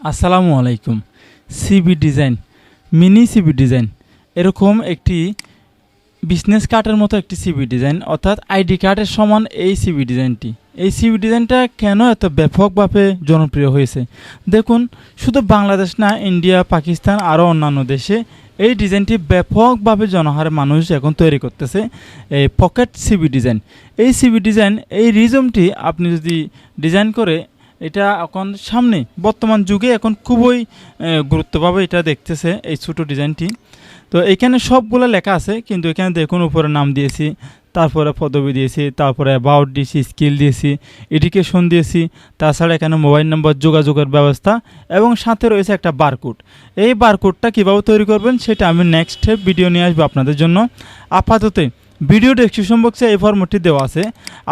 আসসালামু আলাইকুম। CV design, mini CV design এরকম একটি বিজনেস কার্ডের মতো একটি সিভি ডিজাইন, অর্থাৎ আইডি কার্ডের সমান এই সিভি ডিজাইনটি। এই সিভি ডিজাইনটা কেন এত ব্যাপকভাবে জনপ্রিয় হয়েছে? দেখুন, শুধু বাংলাদেশ না, ইন্ডিয়া, পাকিস্তান আরও অন্যান্য দেশে এই ডিজাইনটি ব্যাপকভাবে জনহারে মানুষ এখন তৈরি করতেছে। এই পকেট সিভি ডিজাইন, এই সিভি ডিজাইন, এই রিজমটি আপনি যদি ডিজাইন করে, এটা এখন সামনে বর্তমান যুগে এখন খুবই গুরুত্বভাবে এটা দেখতেছে এই ছোটো ডিজাইনটি। তো এখানে সবগুলো লেখা আছে, কিন্তু এখানে দেখুন উপরে নাম দিয়েছি, তারপরে পদবি দিয়েছি, তারপরে অ্যাবাউট দিয়েছি, স্কিল দিয়েছি, এডুকেশন দিয়েছি, তাছাড়া এখানে মোবাইল নম্বর, যোগাযোগের ব্যবস্থা এবং সাথে রয়েছে একটা বারকোড। এই বারকোডটা কীভাবে তৈরি করবেন সেটা আমি নেক্সট ভিডিও নিয়ে আসবো আপনাদের জন্য। আপাতত ভিডিও ডেসক্রিপশন বক্সে এই ফরম্যাটটি দেওয়া আছে,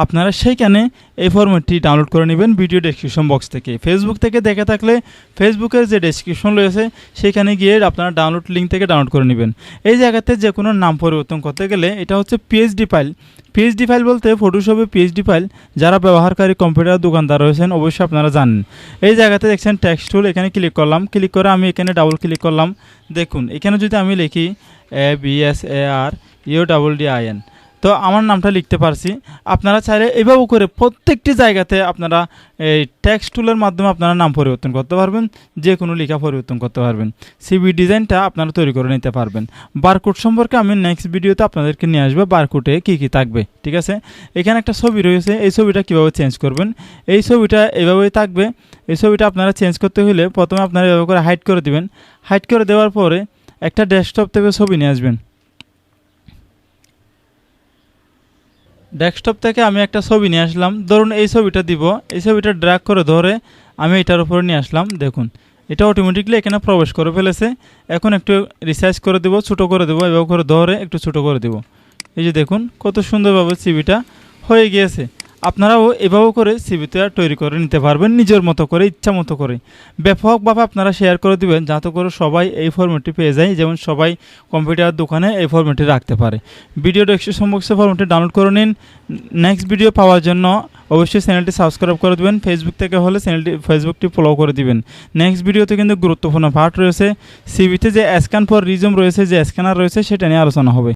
আপনারা সেইখানে এই ফরম্যাটটি ডাউনলোড করে নেবেন ভিডিও ডেসক্রিপশন বক্স থেকে। ফেসবুক থেকে দেখে থাকলে ফেসবুকের যে ডেসক্রিপশন রয়েছে সেখানে গিয়ে আপনারা ডাউনলোড লিঙ্ক থেকে ডাউনলোড করে নেবেন। এই জায়গাতে যে কোনো নাম পরিবর্তন করতে গেলে এটা হচ্ছে পিএইচডি ফাইল। পিএইচডি ফাইল বলতে ফটোশপে পিএইচডি ফাইল যারা ব্যবহারকারী কম্পিউটার দোকানদার রয়েছেন অবশ্যই আপনারা জানেন। এই জায়গাতে দেখছেন টেক্সট টুল, এখানে ক্লিক করলাম, ক্লিক করে আমি এখানে ডাবল ক্লিক করলাম। দেখুন এখানে যদি আমি লিখি ABSARUDDIN, তো আমার নামটা লিখতে পারছি। আপনারা চাইলে এভাবে করে প্রত্যেকটি জায়গাতে আপনারা এই টেক্সট টুলের মাধ্যমে আপনারা নাম পরিবর্তন করতে পারবেন, যে কোনো লেখা পরিবর্তন করতে পারবেন, সিভি ডিজাইনটা আপনারা তৈরি করে নিতে পারবেন। বারকোড সম্পর্কে আমি নেক্সট ভিডিওতে আপনাদেরকে নিয়ে আসবো, বারকোডে কী কী থাকবে, ঠিক আছে। এখানে একটা ছবি রয়েছে, এই ছবিটা কীভাবে চেঞ্জ করবেন। এই ছবিটা এভাবেই থাকবে। এই ছবিটা আপনারা চেঞ্জ করতে হলে প্রথমে আপনারা এভাবে করে হাইড করে দিবেন। হাইড করে দেওয়ার পরে একটা ডেস্কটপ থেকে ছবি নিয়ে আসবেন। ডেস্কটপ থেকে আমি একটা ছবি নিয়ে আসলাম, ধরুন এই ছবিটা দিব, এই ছবিটা ড্র্যাগ করে ধরে আমি এটার উপরে নিয়ে আসলাম। দেখুন এটা অটোমেটিকলি এখানে প্রবেশ করে ফেলেছে। এখন একটু রিসাইজ করে দেবো, ছোটো করে দেবো, এভাবে করে ধরে একটু ছোটো করে দেবো। এই যে দেখুন কত সুন্দরভাবে সিভিটা হয়ে গিয়েছে। আপনারাও এভাবে করে সিভিটা তৈরি করে নিতে পারবেন নিজের মতো করে, ইচ্ছা মতো করে। ব্যাপকভাবে আপনারা শেয়ার করে দিবেন যাতে করে সবাই এই ফরম্যাটটি পেয়ে যায়, যেমন সবাই কম্পিউটার দোকানে এই ফরম্যাটটি রাখতে পারে। ভিডিও ডেসক্রিপশন বক্সে ফরম্যাটটি ডাউনলোড করে নিন। নেক্সট ভিডিও পাওয়ার জন্য অবশ্যই চ্যানেলটি সাবস্ক্রাইব করে দেবেন। ফেসবুক থেকে হলে ফেসবুকটি ফলো করে দিবেন। নেক্সট ভিডিওতে কিন্তু গুরুত্বপূর্ণ পার্ট রয়েছে, সিভিতে যে স্ক্যান ফর রিজম রয়েছে, যে স্ক্যানার রয়েছে সেটা নিয়ে আলোচনা হবে।